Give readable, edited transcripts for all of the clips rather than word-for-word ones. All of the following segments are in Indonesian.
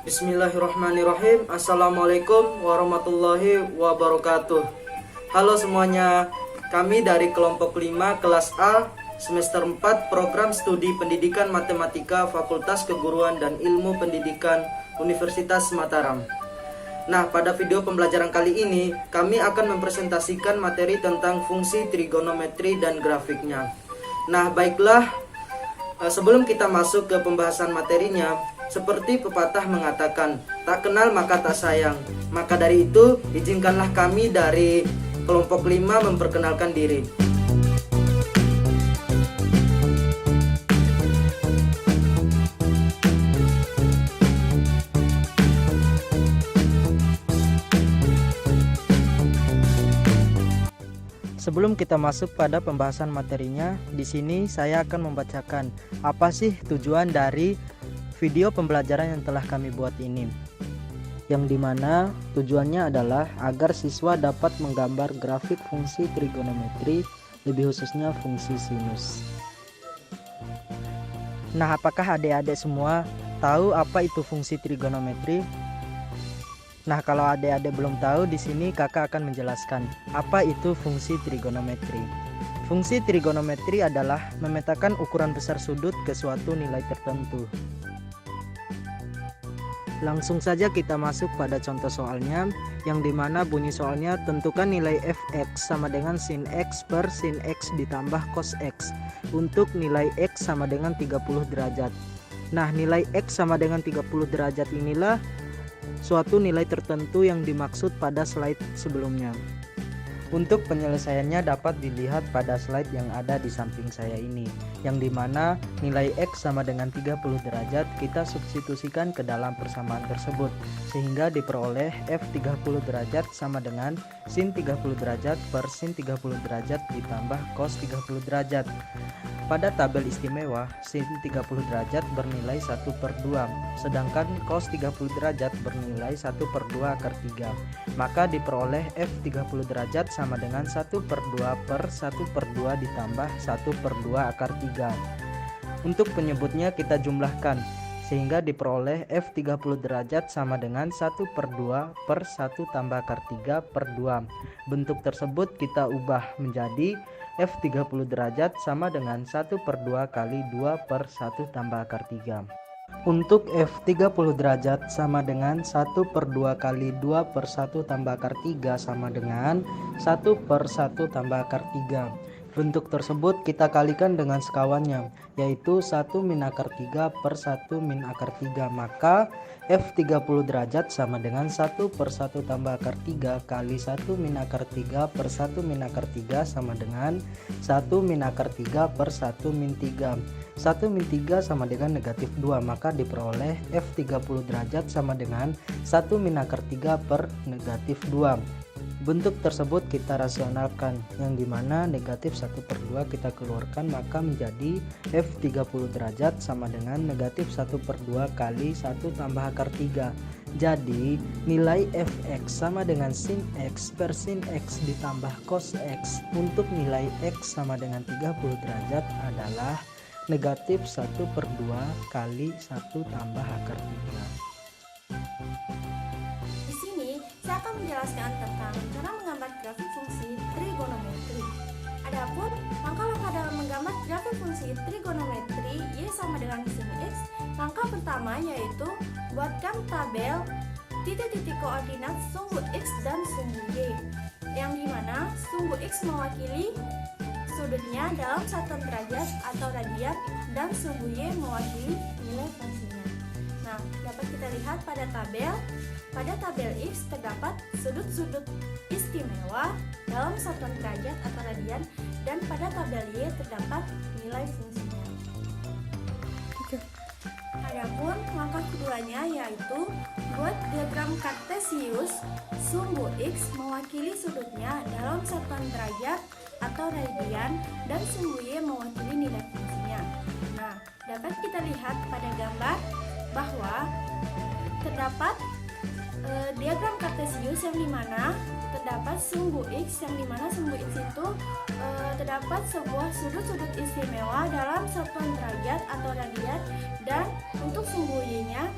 Bismillahirrahmanirrahim. Assalamualaikum warahmatullahi wabarakatuh. Halo semuanya, kami dari kelompok 5 kelas A semester 4 program studi pendidikan matematika Fakultas Keguruan dan Ilmu Pendidikan Universitas Mataram. Nah, pada video pembelajaran kali ini kami akan mempresentasikan materi tentang fungsi trigonometri dan grafiknya. Nah, baiklah, sebelum kita masuk ke pembahasan materinya, seperti pepatah mengatakan, tak kenal maka tak sayang. Maka dari itu, izinkanlah kami dari kelompok 5 memperkenalkan diri. Sebelum kita masuk pada pembahasan materinya, di sini saya akan membacakan apa sih tujuan dari video pembelajaran yang telah kami buat ini. Yang dimana tujuannya adalah agar siswa dapat menggambar grafik fungsi trigonometri, lebih khususnya fungsi sinus. Nah, apakah adik-adik semua tahu apa itu fungsi trigonometri? Nah, kalau adik-adik belum tahu, di sini kakak akan menjelaskan apa itu fungsi trigonometri. Fungsi trigonometri adalah memetakan ukuran besar sudut ke suatu nilai tertentu. Langsung saja kita masuk pada contoh soalnya, yang dimana bunyi soalnya tentukan nilai fx sama dengan sin x per sin x ditambah cos x untuk nilai x sama dengan 30 derajat. Nah, nilai x sama dengan 30 derajat inilah suatu nilai tertentu yang dimaksud pada slide sebelumnya. Untuk penyelesaiannya dapat dilihat pada slide yang ada di samping saya ini, yang dimana nilai x sama dengan 30 derajat kita substitusikan ke dalam persamaan tersebut, sehingga diperoleh f 30 derajat sama dengan sin 30 derajat per sin 30 derajat ditambah cos 30 derajat. Pada tabel istimewa, sin 30 derajat bernilai 1/2, sedangkan cos 30 derajat bernilai 1/2 akar 3. Maka diperoleh f 30 derajat sama dengan 1/2 per 1/2 ditambah 1/2 akar 3. Untuk penyebutnya kita jumlahkan, sehingga diperoleh f 30 derajat sama dengan 1/2 per 1 tambah akar 3/2. Bentuk tersebut kita ubah menjadi f 30 derajat sama dengan 1/2 kali 2 per 1 tambah akar 3. Untuk f 30 derajat sama dengan 1/2 kali 2 per 1 tambah akar 3 sama dengan 1 per 1 tambah akar 3. Bentuk tersebut kita kalikan dengan sekawannya, yaitu 1 min akar 3 per 1 min akar 3. Maka f 30 derajat sama dengan 1 per 1 tambah akar 3 kali 1 min akar 3 per 1 min akar 3 sama dengan 1 min akar 3 per 1 min 3. 1 min 3 sama dengan negatif 2, maka diperoleh f 30 derajat sama dengan 1 min akar 3 per negatif 2. Bentuk tersebut kita rasionalkan, yang dimana negatif 1/2 kita keluarkan, maka menjadi f 30 derajat sama dengan negatif 1/2 kali 1 tambah akar 3. Jadi nilai fx sama dengan sin x per sin x ditambah cos x untuk nilai x sama dengan 30 derajat adalah negatif 1/2 kali 1 tambah akar 3. Di sini saya akan menjelaskan tentang cara menggambar grafik fungsi trigonometri. Adapun langkah-langkah dalam menggambar grafik fungsi trigonometri y sama dengan sin x, langkah pertama yaitu buatkan tabel titik-titik koordinat sumbu x dan sumbu y, yang dimana sumbu x mewakili sudutnya dalam satuan derajat atau radian dan sumbu y mewakili nilai fungsinya. Nah, dapat kita lihat pada tabel X terdapat sudut-sudut istimewa dalam satuan derajat atau radian, dan pada tabel Y terdapat nilai fungsinya. Adapun langkah keduanya yaitu buat diagram kartesius sumbu X mewakili sudutnya dalam satuan derajat atau radian dan sumbu Y mewakili nilai fungsinya. Nah, dapat kita lihat pada gambar bahwa terdapat diagram kartesius yang dimana terdapat sumbu X, yang dimana sumbu X itu terdapat sebuah sudut-sudut istimewa dalam satuan derajat atau radian, dan untuk sumbu Y-nya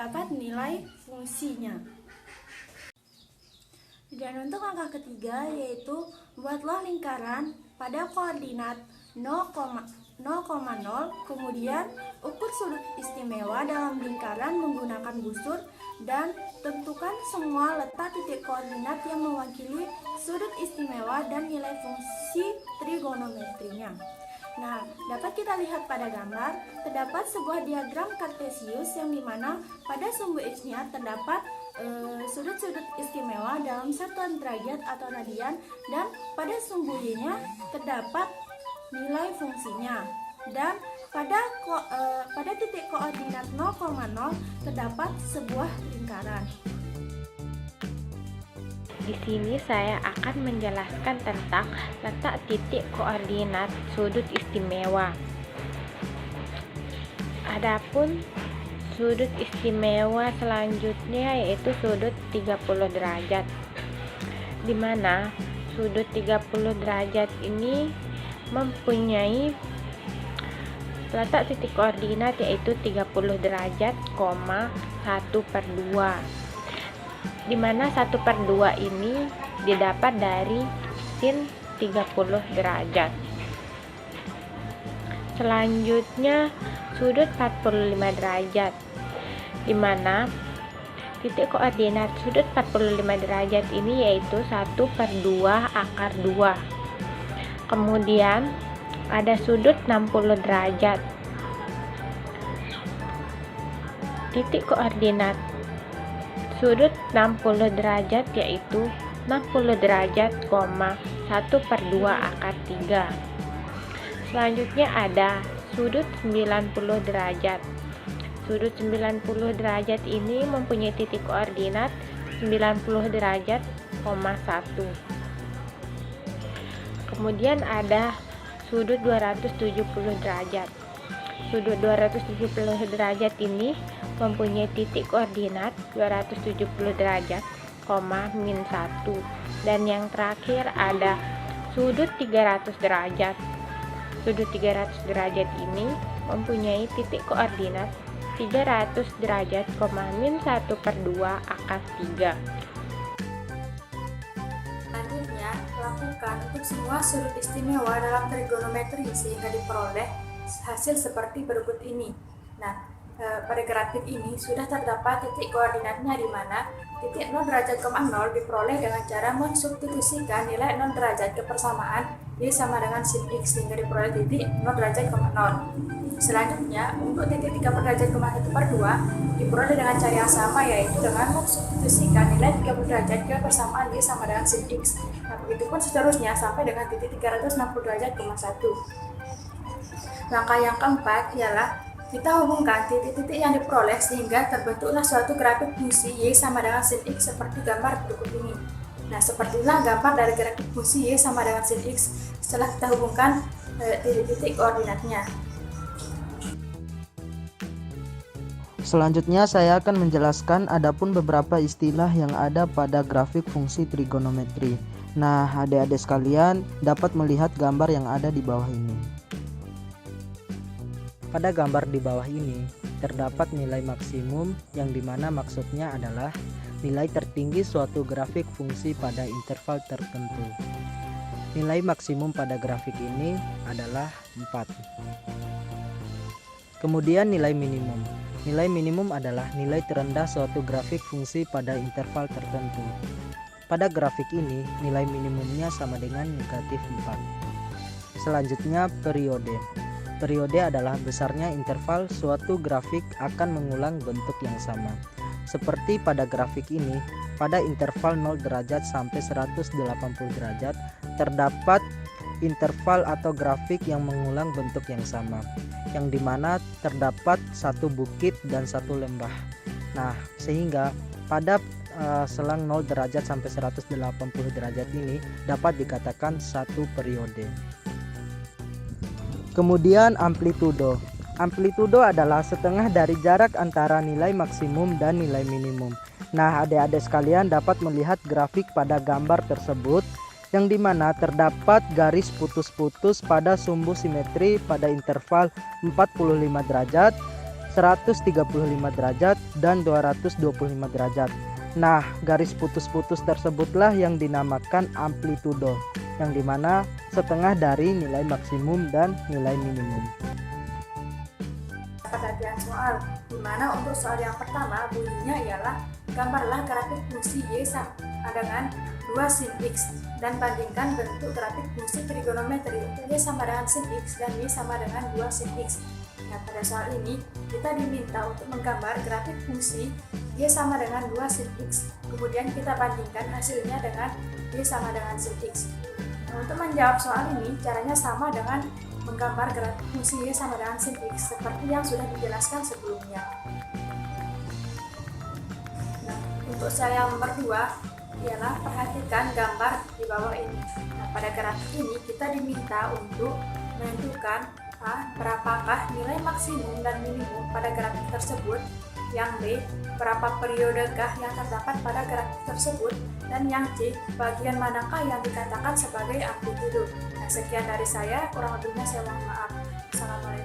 terdapat nilai fungsinya. Dan untuk angka ketiga yaitu buatlah lingkaran pada koordinat 0,0, kemudian ukur sudut istimewa dalam lingkaran menggunakan busur dan tentukan semua letak titik koordinat yang mewakili sudut istimewa dan nilai fungsi trigonometrinya. Nah, dapat kita lihat pada gambar, terdapat sebuah diagram kartesius yang dimana pada sumbu X-nya terdapat sudut-sudut istimewa dalam satuan derajat atau radian, dan pada sumbu Y-nya terdapat nilai fungsinya, dan pada titik koordinat 0,0 terdapat sebuah lingkaran. Di sini saya akan menjelaskan tentang letak titik koordinat sudut istimewa. Adapun sudut istimewa selanjutnya yaitu sudut 30 derajat, di mana sudut 30 derajat ini mempunyai letak titik koordinat yaitu 30 derajat, 1/2, di mana 1/2 ini didapat dari sin 30 derajat. Selanjutnya sudut 45 derajat, di mana titik koordinat sudut 45 derajat ini yaitu 1/2 akar 2. Kemudian ada sudut 60 derajat. Titik koordinat sudut 60 derajat yaitu 60 derajat, 1/2 akar 3. Selanjutnya ada sudut 90 derajat. Sudut 90 derajat ini mempunyai titik koordinat 90 derajat, 1. Kemudian ada sudut 270 derajat. Sudut 270 derajat ini mempunyai titik koordinat 270 derajat, -1. Dan yang terakhir ada sudut 300 derajat. Sudut 300 derajat ini mempunyai titik koordinat 300 derajat, -1/2 akar 3. Selanjutnya, lakukan untuk semua sudut istimewa dalam trigonometri sehingga diperoleh hasil seperti berikut ini. Nah, pada grafik ini sudah terdapat titik koordinatnya, di mana titik 0 derajat, 0 diperoleh dengan cara mensubstitusikan nilai 0 derajat ke persamaan Y sama dengan sin X sehingga diperoleh titik 0 derajat, 0. Selanjutnya, untuk titik 30 derajat, 1/2 diperoleh dengan cara yang sama, yaitu dengan mensubstitusikan nilai 30 derajat ke persamaan Y sama dengan sin X. Nah, begitupun seterusnya sampai dengan titik 360 derajat, 1. Langkah yang keempat ialah kita hubungkan titik-titik yang diperoleh sehingga terbentuklah suatu grafik fungsi Y sama dengan sin X seperti gambar berikut ini. Nah, sepertilah gambar dari grafik fungsi Y sama dengan sin X setelah kita hubungkan titik-titik koordinatnya. Selanjutnya saya akan menjelaskan adapun beberapa istilah yang ada pada grafik fungsi trigonometri. Nah, adik-adik sekalian dapat melihat gambar yang ada di bawah ini. Pada gambar di bawah ini terdapat nilai maksimum, yang dimana maksudnya adalah nilai tertinggi suatu grafik fungsi pada interval tertentu. Nilai maksimum pada grafik ini adalah 4. Kemudian nilai minimum. Nilai minimum adalah nilai terendah suatu grafik fungsi pada interval tertentu. Pada grafik ini nilai minimumnya sama dengan -4. Selanjutnya periode. Periode adalah besarnya interval suatu grafik akan mengulang bentuk yang sama. Seperti pada grafik ini, pada interval 0 derajat sampai 180 derajat terdapat interval atau grafik yang mengulang bentuk yang sama, yang dimana terdapat satu bukit dan satu lembah. Nah, sehingga pada selang 0 derajat sampai 180 derajat ini dapat dikatakan satu periode. Kemudian amplitudo. Amplitudo adalah setengah dari jarak antara nilai maksimum dan nilai minimum. Nah, adik-adik sekalian dapat melihat grafik pada gambar tersebut, yang dimana terdapat garis putus-putus pada sumbu simetri pada interval 45 derajat 135 derajat, dan 225 derajat. Nah, garis putus-putus tersebutlah yang dinamakan amplitudo, yang dimana setengah dari nilai maksimum dan nilai minimum. Perhatian soal, di mana untuk soal yang pertama bunyinya ialah gambarlah grafik fungsi y sama dengan 2 sin x dan bandingkan bentuk grafik fungsi trigonometri untuk y sama dengan sin x dan y sama dengan 2 sin x. Nah, pada soal ini kita diminta untuk menggambar grafik fungsi y sama dengan 2 sin x, kemudian kita bandingkan hasilnya dengan y sama dengan sin x. Nah, untuk menjawab soal ini caranya sama dengan menggambar grafik fungsi y sama dengan sin x seperti yang sudah dijelaskan sebelumnya. Nah, untuk soal yang nomor 2 ialah perhatikan gambar di bawah ini. Nah, pada grafik ini kita diminta untuk menentukan berapakah nilai maksimum dan minimum pada grafik tersebut, yang B, berapa periodekah yang terdapat pada grafik tersebut, dan yang C, bagian manakah yang dikatakan sebagai amplitudo. Nah, sekian dari saya, kurang lebihnya saya mohon maaf. Assalamualaikum.